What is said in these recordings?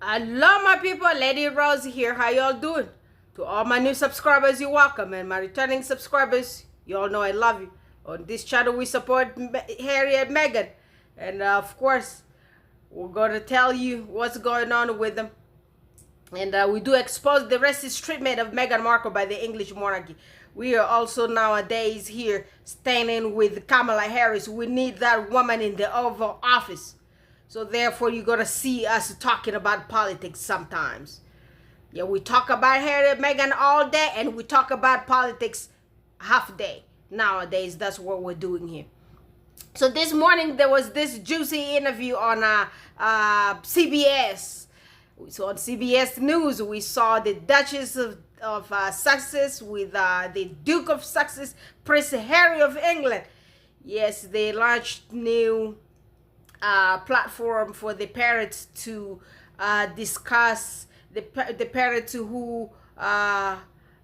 Hello, my people. Lady Rose here. How y'all doing? To all my new subscribers, you're welcome. And my returning subscribers, you all know I love you. On this channel, we support Harry and Meghan. And of course, we're going to tell you what's going on with them. And we do expose the racist treatment of Meghan Markle by the English monarchy. We are also nowadays here standing with Kamala Harris. We need that woman in the Oval Office. So therefore, you're going to see us talking about politics sometimes. Yeah, we talk about Harry and Meghan all day, and we talk about politics half day. Nowadays, that's what we're doing here. So this morning, there was this juicy interview on CBS. So on CBS News, we saw the Duchess of Sussex with the Duke of Sussex, Prince Harry of England. Yes, they launched new platform for the parents to discuss the parents who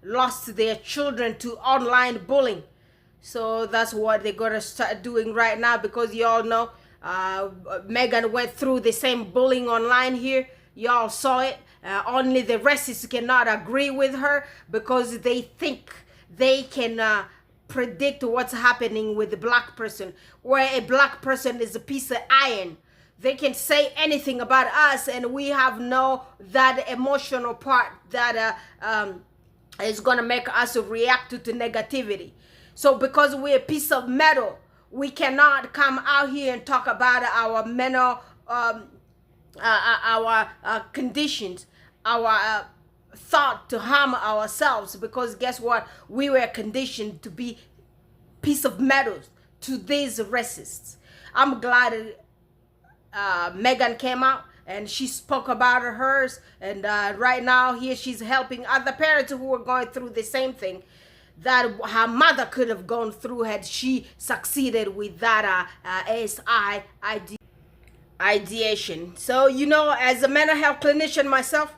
lost their children to online bullying. So that's what they're gonna start doing right now, because y'all know Meghan went through the same bullying online here. Y'all saw it. Only the racists cannot agree with her because they think they can predict what's happening with the black person, where a black person is a piece of iron. They can say anything about us, and we have no that emotional part that is gonna make us react to negativity. So because we're a piece of metal, we cannot come out here and talk about our mental our conditions, our thought to harm ourselves, because guess what, we were conditioned to be piece of metals to these racists. I'm glad Meghan came out and she spoke about hers, and right now here she's helping other parents who are going through the same thing that her mother could have gone through had she succeeded with that ASI ideation. So, you know, as a mental health clinician myself,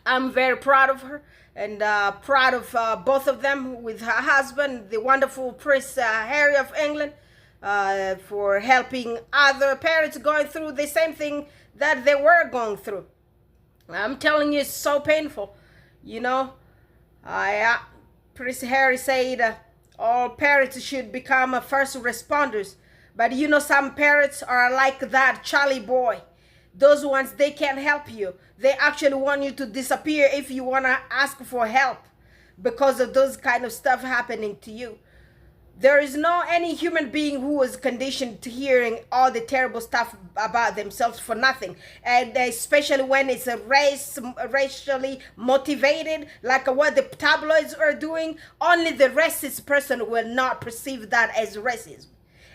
I'm very proud of her, and proud of both of them, with her husband, the wonderful Prince Harry of England, for helping other parents going through the same thing that they were going through. I'm telling you, it's so painful. You know, Prince Harry said all parents should become first responders. But you know, some parents are like that Charlie boy. Those ones, they can't help you. They actually want you to disappear if you want to ask for help because of those kind of stuff happening to you. There is no any human being who is conditioned to hearing all the terrible stuff about themselves for nothing. And especially when it's a racially motivated, like what the tabloids are doing, only the racist person will not perceive that as racism.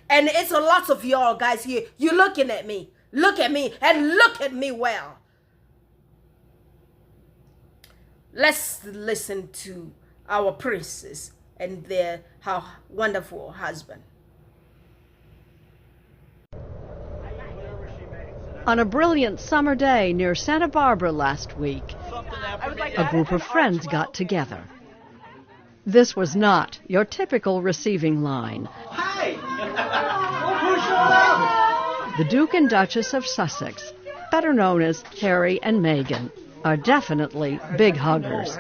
And it's a lot of y'all guys here. You're looking at me. Look at me and look at me well. Let's listen to our princess and her wonderful husband. On a brilliant summer day near Santa Barbara last week, a group of friends got together. This was not your typical receiving line. The Duke and Duchess of Sussex, better known as Harry and Meghan, are definitely big huggers.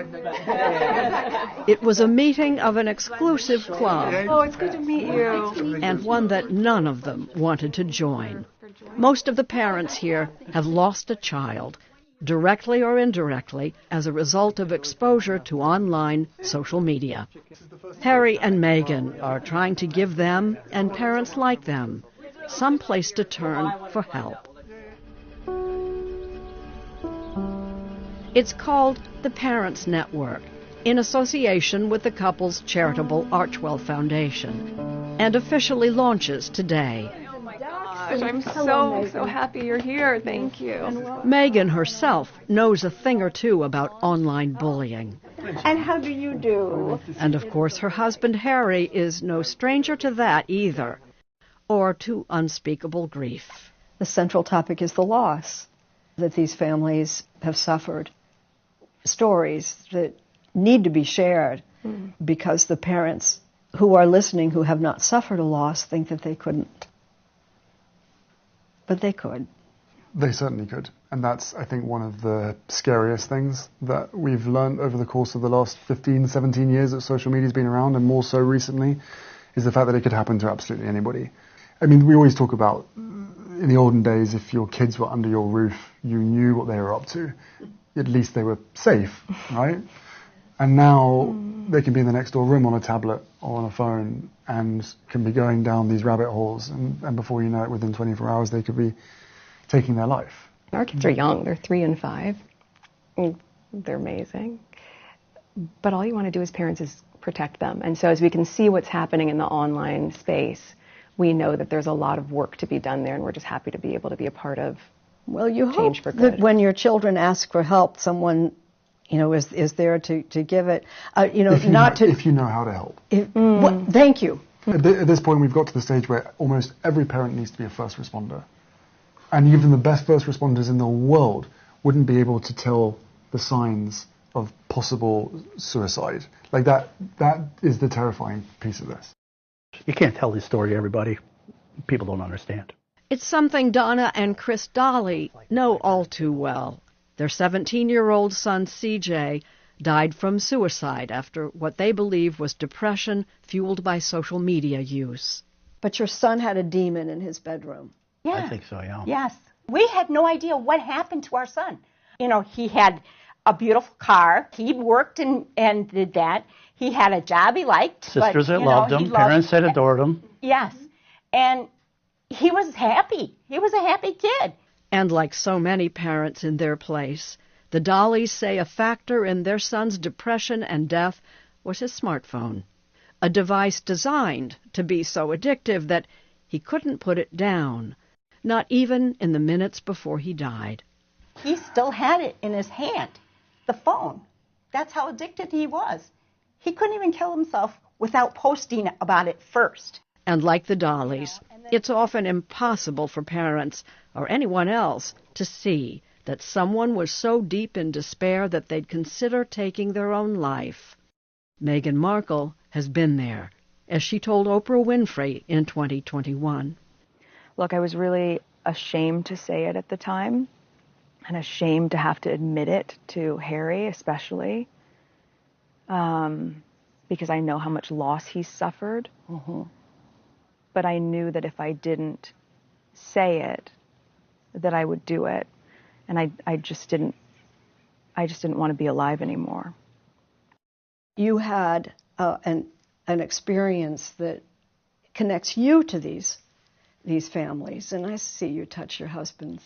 It was a meeting of an exclusive club. Oh, it's good to meet you. And one that none of them wanted to join. Most of the parents here have lost a child, directly or indirectly, as a result of exposure to online social media. Harry and Meghan are trying to give them, and parents like them, some place to turn for help. It's called the Parents Network, in association with the couple's charitable Archwell Foundation, and officially launches today. Gosh, I'm so happy you're here. Thank you. Meghan herself knows a thing or two about online bullying. And how do you do? And of course her husband Harry is no stranger to that either, or to unspeakable grief. The central topic is the loss that these families have suffered. Stories that need to be shared because the parents who are listening who have not suffered a loss think that they couldn't. But they could. They certainly could. And that's, I think, one of the scariest things that we've learned over the course of the last 15, 17 years that social media's been around, and more so recently, is the fact that it could happen to absolutely anybody. I mean, we always talk about, in the olden days, if your kids were under your roof, you knew what they were up to. At least they were safe, right? And now they can be in the next door room on a tablet or on a phone and can be going down these rabbit holes, and before you know it, within 24 hours, they could be taking their life. Our kids are young. They're 3 and 5. They're amazing. But all you want to do as parents is protect them. And so as we can see what's happening in the online space, we know that there's a lot of work to be done there, and we're just happy to be able to be a part of Well, you change hope for good. that when your children ask for help, someone, is there to give it. If you know how to help. Thank you. At this point, we've got to the stage where almost every parent needs to be a first responder. And even the best first responders in the world wouldn't be able to tell the signs of possible suicide. Like that is the terrifying piece of this. You can't tell this story to everybody. People don't understand. It's something Donna and Chris Dolly know all too well. Their 17-year-old son, CJ, died from suicide after what they believe was depression fueled by social media use. But your son had a demon in his bedroom. Yeah. I think so, yeah. Yes. We had no idea what happened to our son. He had a beautiful car. He worked and did that. He had a job he liked. Sisters that loved him, parents that adored him. Yes. And he was happy. He was a happy kid. And like so many parents in their place, the Dollys say a factor in their son's depression and death was his smartphone, a device designed to be so addictive that he couldn't put it down, not even in the minutes before he died. He still had it in his hand, the phone. That's how addicted he was. He couldn't even kill himself without posting about it first. And like the Dollys, it's often impossible for parents or anyone else to see that someone was so deep in despair that they'd consider taking their own life. Meghan Markle has been there, as she told Oprah Winfrey in 2021. Look, I was really ashamed to say it at the time, and ashamed to have to admit it to Harry especially, because I know how much loss he's suffered. Mm-hmm. But I knew that if I didn't say it, that I would do it, and I just didn't want to be alive anymore. You had an experience that connects you to these families, and I see you touch your husband's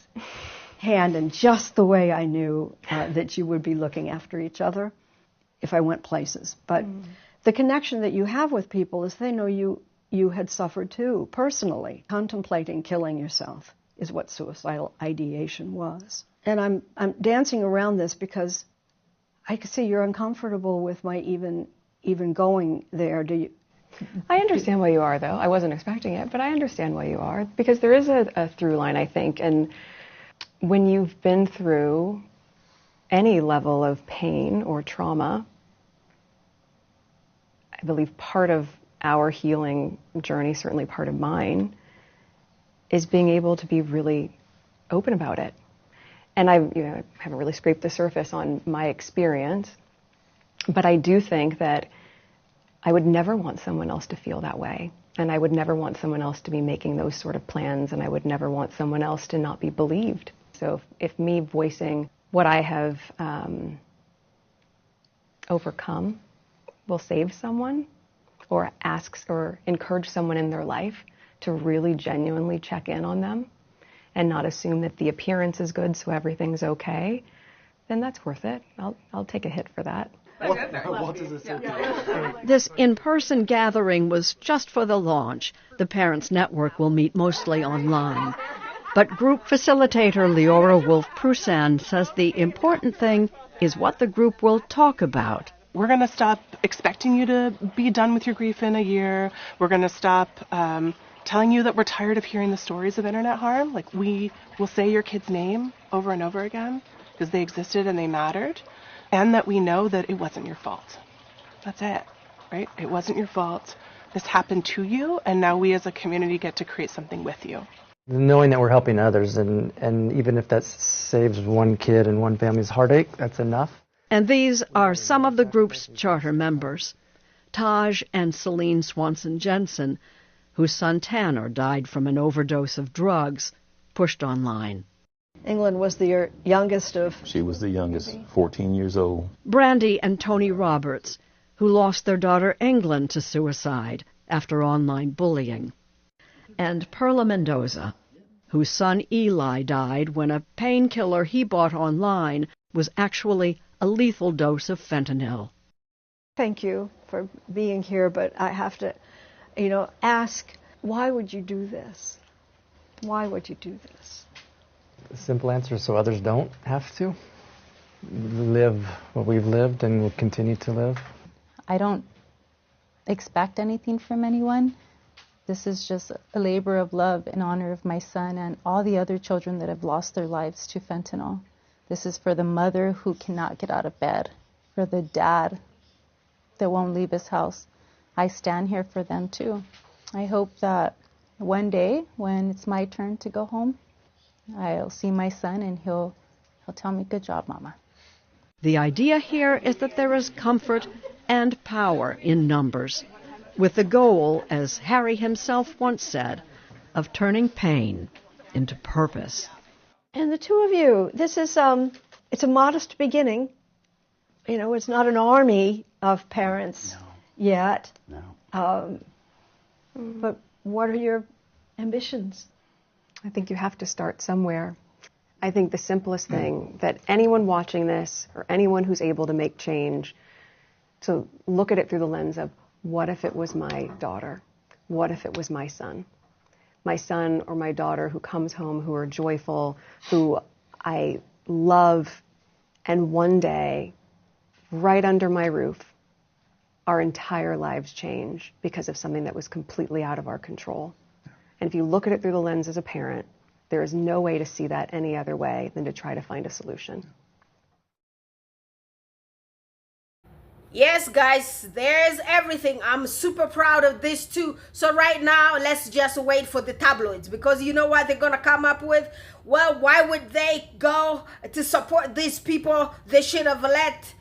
hand in just the way I knew that you would be looking after each other if I went places. But the connection that you have with people is they know you had suffered too, personally. Contemplating killing yourself is what suicidal ideation was. And I'm dancing around this because I can see you're uncomfortable with my even going there. Do you? I understand why you are, though. I wasn't expecting it, but I understand why you are, because there is a through line, I think. And when you've been through any level of pain or trauma, I believe part of our healing journey, certainly part of mine, is being able to be really open about it. And I haven't really scraped the surface on my experience, but I do think that I would never want someone else to feel that way. And I would never want someone else to be making those sort of plans, and I would never want someone else to not be believed. So if me voicing what I have overcome will save someone, or asks or encourage someone in their life to really genuinely check in on them and not assume that the appearance is good so everything's okay, then that's worth it. I'll take a hit for that. What does it say? This in-person gathering was just for the launch. The Parents Network will meet mostly online. But group facilitator Leora Wolf-Prusan says the important thing is what the group will talk about. We're going to stop expecting you to be done with your grief in a year. We're going to stop telling you that we're tired of hearing the stories of internet harm. Like, we will say your kid's name over and over again because they existed and they mattered, and that we know that it wasn't your fault. That's it, right? It wasn't your fault. This happened to you, and now we as a community get to create something with you. Knowing that we're helping others, and even if that saves one kid and one family's heartache, that's enough. And these are some of the group's charter members. Taj and Celine Swanson-Jensen, whose son Tanner died from an overdose of drugs, pushed online. England was the youngest of... She was the youngest, 14 years old. Brandy and Tony Roberts, who lost their daughter England to suicide after online bullying. And Perla Mendoza, whose son Eli died when a painkiller he bought online was actually a lethal dose of fentanyl. Thank you for being here, but I have to, ask, why would you do this? Why would you do this? The simple answer is so others don't have to live what we've lived and will continue to live. I don't expect anything from anyone. This is just a labor of love in honor of my son and all the other children that have lost their lives to fentanyl. This is for the mother who cannot get out of bed, for the dad that won't leave his house. I stand here for them too. I hope that one day when it's my turn to go home, I'll see my son and he'll tell me, "Good job, Mama." The idea here is that there is comfort and power in numbers, with the goal, as Harry himself once said, of turning pain into purpose. And the two of you, this is, it's a modest beginning. It's not an army of parents yet. No. But what are your ambitions? I think you have to start somewhere. I think the simplest thing that anyone watching this or anyone who's able to make change, to look at it through the lens of, what if it was my daughter? What if it was my son? My son or my daughter who comes home, who are joyful, who I love, and one day, right under my roof, our entire lives change because of something that was completely out of our control. And if you look at it through the lens as a parent, there is no way to see that any other way than to try to find a solution. Yes, guys, there's everything. I'm super proud of this too. So right now, let's just wait for the tabloids, because you know what they're going to come up with? Well, why would they go to support these people? They should have let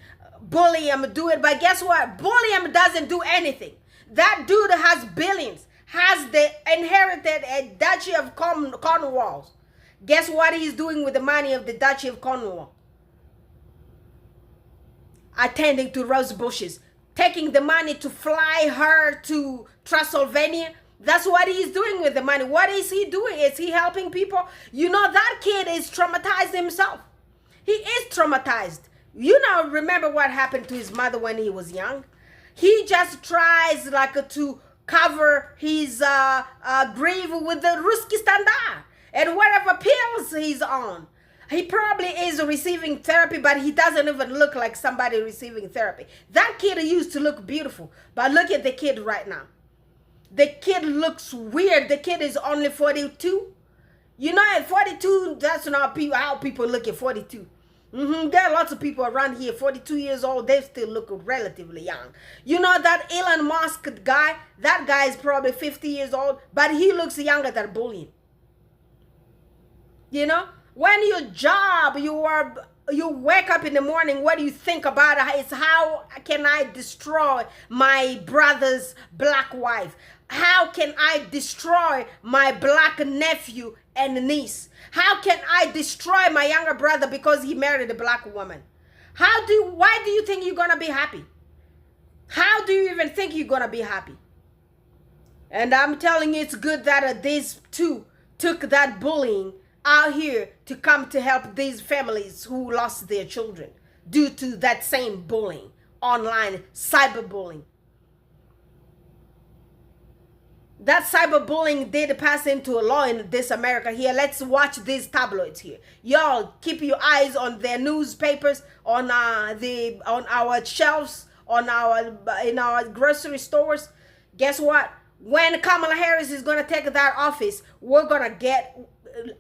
Bulliam do it. But guess what? Bulliam doesn't do anything. That dude has billions, has the inherited a Duchy of Cornwall. Guess what he's doing with the money of the Duchy of Cornwall? Attending to rose bushes, taking the money to fly her to Transylvania. That's what he's doing with the money. What is he doing? Is he helping people? That kid is traumatized himself. He is traumatized. Remember what happened to his mother when he was young? He just tries to cover his grief with the Ruski Standard and whatever pills he's on. He probably is receiving therapy, but he doesn't even look like somebody receiving therapy. That kid used to look beautiful, but look at the kid right now. The kid looks weird. The kid is only 42. At 42, that's not how people look at 42. There are lots of people around here, 42 years old, they still look relatively young. That Elon Musk guy, that guy is probably 50 years old, but he looks younger than Bullion. When your job, you wake up in the morning, what do you think about it? It's how can I destroy my brother's black wife? How can I destroy my black nephew and niece? How can I destroy my younger brother because he married a black woman? Why do you think you're going to be happy? How do you even think you're going to be happy? And I'm telling you, it's good that these two took that bullying out here to come to help these families who lost their children due to that same bullying, online cyberbullying. That cyberbullying did pass into a law in this America here. Let's watch these tabloids here. Y'all keep your eyes on their newspapers, on our shelves, in our grocery stores. Guess what? When Kamala Harris is gonna take that office, we're gonna get.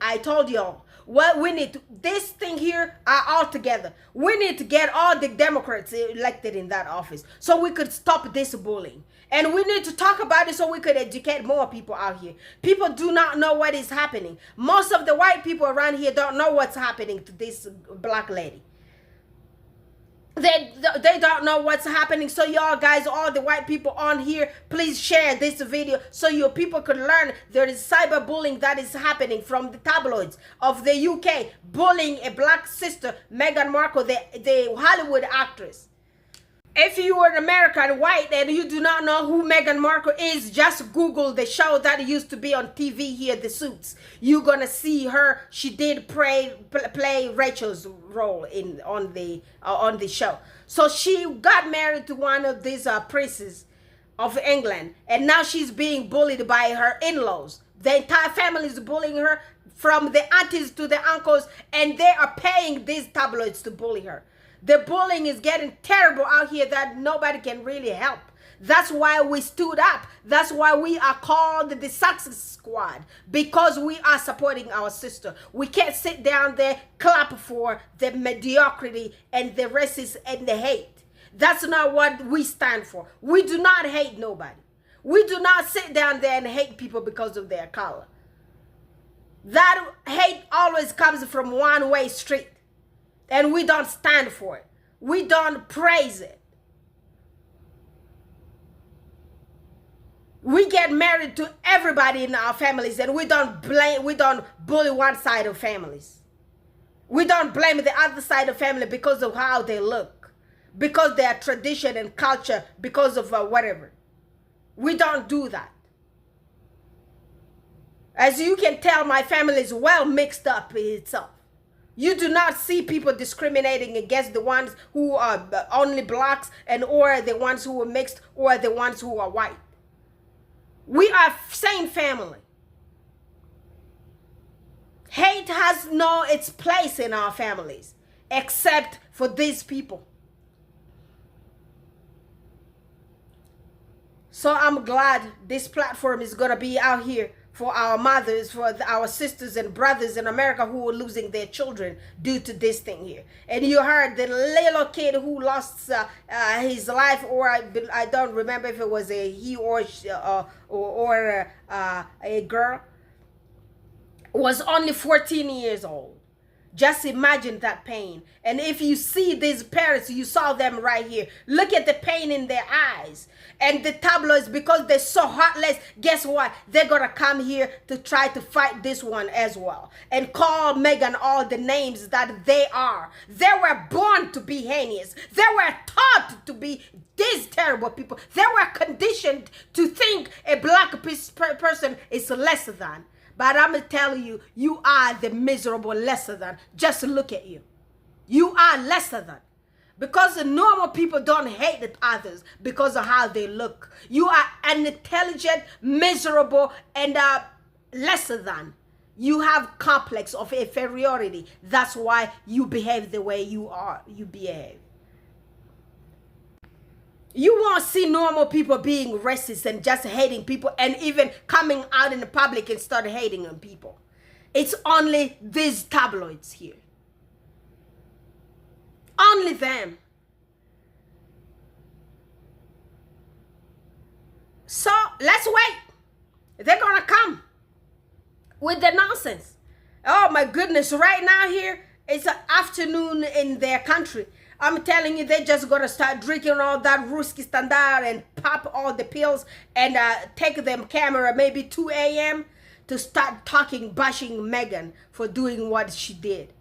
I told y'all, What we need to, this thing here are all together. We need to get all the Democrats elected in that office so we could stop this bullying. And we need to talk about it so we could educate more people out here. People do not know what is happening. Most of the white people around here don't know what's happening to this black lady. They don't know what's happening. So y'all guys, all the white people on here, please share this video so your people could learn there is cyberbullying that is happening from the tabloids of the UK, bullying a black sister, Meghan Markle, the Hollywood actress. If you are American white and you do not know who Meghan Markle is, just Google the show that used to be on TV here, The Suits. You're gonna see her. She did play Rachel's role on the show. So she got married to one of these princes of England, and now she's being bullied by her in-laws. The entire family is bullying her, from the aunties to the uncles, and they are paying these tabloids to bully her. The bullying is getting terrible out here that nobody can really help. That's why we stood up. That's why we are called the Success Squad, because we are supporting our sister. We can't sit down there, clap for the mediocrity and the racism and the hate. That's not what we stand for. We do not hate nobody. We do not sit down there and hate people because of their color. That hate always comes from one-way street. And we don't stand for it. We don't praise it. We get married to everybody in our families, and we don't bully one side of families. We don't blame the other side of family because of how they look, because their tradition and culture, because of whatever. We don't do that. As you can tell, my family is well mixed up in itself. You do not see people discriminating against the ones who are only blacks and or the ones who are mixed or the ones who are white. We are same family. Hate has no its place in our families except for these people. So I'm glad this platform is going to be out here for our mothers, for our sisters and brothers in America who are losing their children due to this thing here. And you heard the little kid who lost his life, or I don't remember if it was a he or a girl, was only 14 years old. Just imagine that pain. And if you see these parents, you saw them right here. Look at the pain in their eyes. And the tabloids, because they're so heartless, guess what? They're going to come here to try to fight this one as well. And call Meghan all the names that they are. They were born to be heinous. They were taught to be these terrible people. They were conditioned to think a black person is less than. But I'm going to tell you, you are the miserable lesser than. Just look at you. You are lesser than. Because the normal people don't hate others because of how they look. You are unintelligent, miserable, and lesser than. You have complex of inferiority. That's why you behave the way you behave. You won't see normal people being racist and just hating people and even coming out in the public and start hating on people. It's only these tabloids here. Only them. So let's wait. They're gonna come with the nonsense. Oh my goodness, right now here, it's an afternoon in their country. I'm telling you, they're just gonna start drinking all that Ruski Standard and pop all the pills and take them camera maybe 2 a.m. to start bashing Meghan for doing what she did.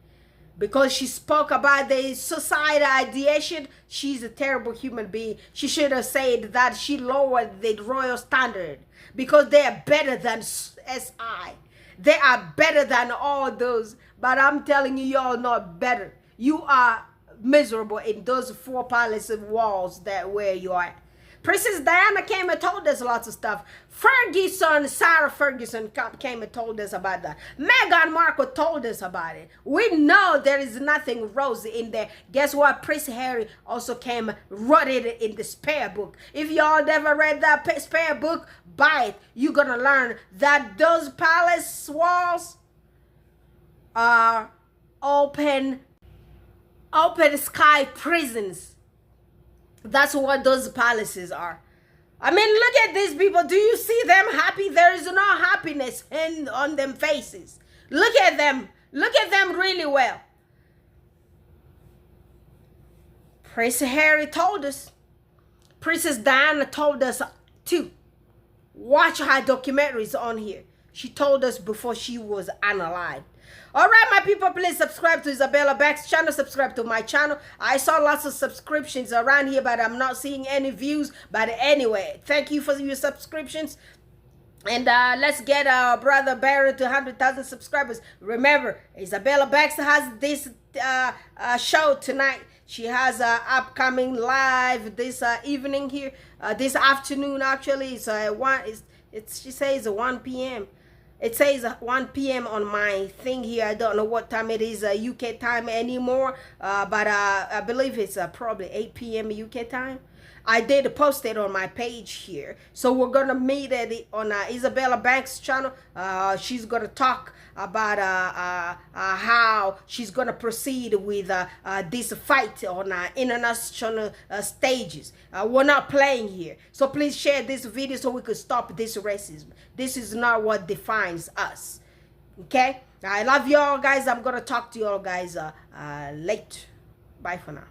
Because she spoke about the suicide ideation, she's a terrible human being. She should have said that she lowered the royal standard because they are better than SI. They are better than all those. But I'm telling you, y'all not better. You are miserable in those 4 palace walls that where you are. Princess Diana came and told us lots of stuff. Sarah Ferguson came and told us about that. Meghan Markle told us about it. We know there is nothing rosy in there. Guess what? Prince Harry also came, wrote it in the spare book. If y'all never read that spare book, buy it. You're gonna learn that those palace walls are open sky prisons. That's what those palaces are. I mean, look at these people. Do you see them happy? There is no happiness on them faces. Look at them. Look at them really well. Prince Harry told us. Princess Diana told us too. Watch her documentaries on here. She told us before she was unalive. All right, my people, please subscribe to Isabella Back's channel. Subscribe to my channel. I saw lots of subscriptions around here, but I'm not seeing any views. But anyway, thank you for your subscriptions. And let's get our brother Barry to 100,000 subscribers. Remember, Isabella Bax has this show tonight. She has an upcoming live this evening here, this afternoon actually. She says 1 p.m. It says 1 p.m. on my thing here. I don't know what time it is UK time anymore, but I believe it's probably 8 p.m. UK time. I did post it on my page here. So we're going to meet at on Isabella Banks' channel. She's going to talk about how she's going to proceed with this fight on international stages. We're not playing here. So please share this video so we could stop this racism. This is not what defines us. Okay? I love you all, guys. I'm going to talk to you all, guys, later. Bye for now.